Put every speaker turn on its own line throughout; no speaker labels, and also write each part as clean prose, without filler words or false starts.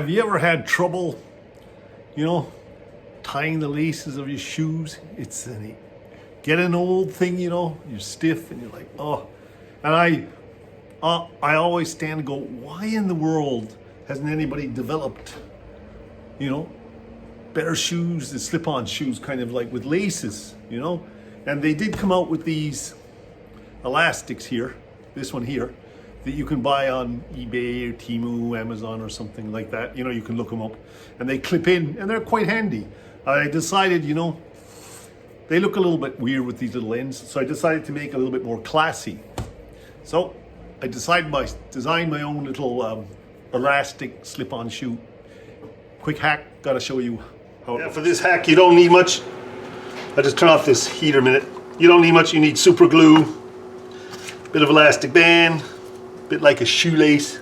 have you ever had trouble, tying the laces of your shoes? Get an old thing, you're stiff and you're like, oh. And I always stand and go, why in the world hasn't anybody developed, better shoes, the slip-on shoes, kind of like with laces, And they did come out with these elastics here, this one here, that you can buy on eBay or Temu, Amazon or something like that. You can look them up and they clip in and they're quite handy. I decided, they look a little bit weird with these little ends. So I decided to make it a little bit more classy. So I designed my own little elastic slip-on shoe. Quick hack, gotta show you how it looks. For this hack, you don't need much. I just turn off this heater a minute. You don't need much, you need super glue, bit of elastic band, bit like a shoelace,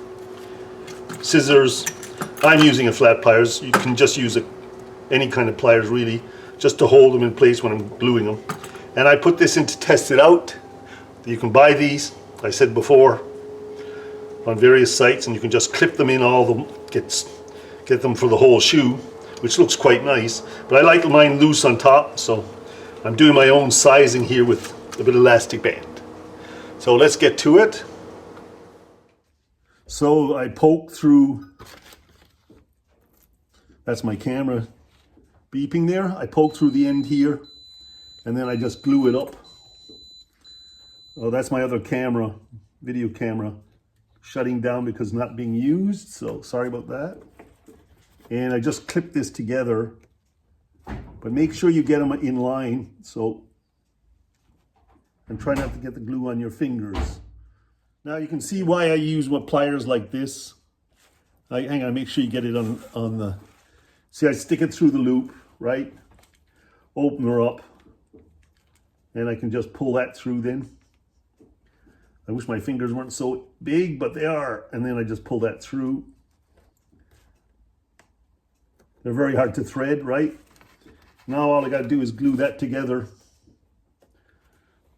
scissors. I'm using a flat pliers. You can just use any kind of pliers really, just to hold them in place when I'm gluing them. And I put this in to test it out. You can buy these, I said before, on various sites, and you can just clip them in all of them, get them for the whole shoe, which looks quite nice. But I like mine loose on top, so I'm doing my own sizing here with a bit of elastic band. So let's get to it. So I poke through, that's my camera beeping there. I poke through the end here and then I just glue it up. Oh, that's my other camera, video camera, shutting down because not being used. So sorry about that. And I just clip this together, but make sure you get them in line. So, and try not to get the glue on your fingers. Now you can see why I use pliers like this. Hang on, make sure you get it on the, see, I stick it through the loop, right? Open her up, and I can just pull that through then. I wish my fingers weren't so big, but they are. And then I just pull that through. They're very hard to thread, right? Now all I gotta do is glue that together.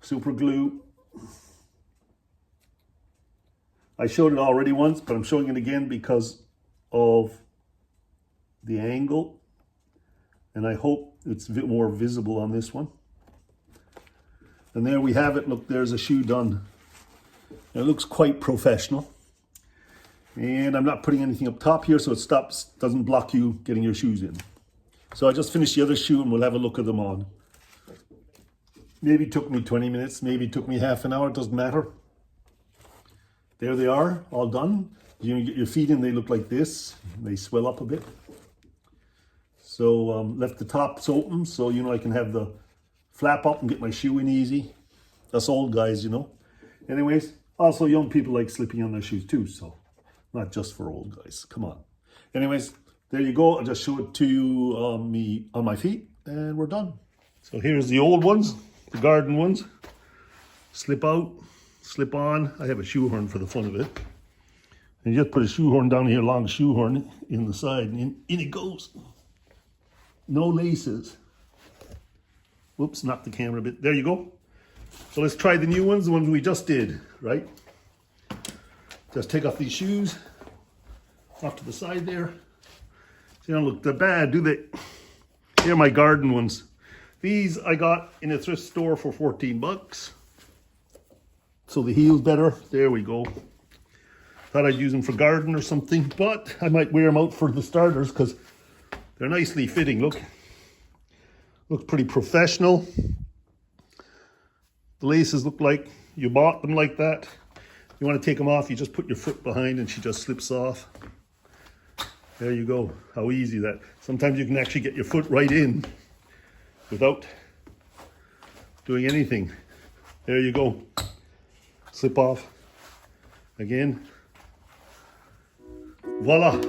Super glue. I showed it already once, but I'm showing it again because of the angle. And I hope it's a bit more visible on this one. And there we have it. Look, there's a shoe done. It looks quite professional. And I'm not putting anything up top here, so it doesn't block you getting your shoes in. So I just finished the other shoe and we'll have a look at them on. Maybe it took me 20 minutes, maybe it took me half an hour, it doesn't matter. There they are, all done. You get your feet in, they look like this. They swell up a bit. So left the tops open so I can have the flap up and get my shoe in easy. Us old guys, Anyways, also young people like slipping on their shoes too, so not just for old guys. Come on. Anyways, there you go. I'll just show it to you on my feet and we're done. So here's the old ones, the garden ones. Slip out, slip on. I have a shoehorn for the fun of it. And you just put a shoehorn down here, long shoehorn in the side, and in it goes. No laces. Whoops, knocked the camera a bit. There you go. So let's try the new ones, the ones we just did, right? Just take off these shoes, off to the side there. So they don't look that bad, do they? Here are my garden ones. These I got in a thrift store for 14 bucks. So the heel's better. There we go. Thought I'd use them for garden or something, but I might wear them out for the starters because they're nicely fitting. Look pretty professional. The laces look like you bought them like that. You want to take them off, you just put your foot behind and she just slips off. There you go. How easy that. Sometimes you can actually get your foot right in without doing anything. There you go. Slip off. Again. Voila.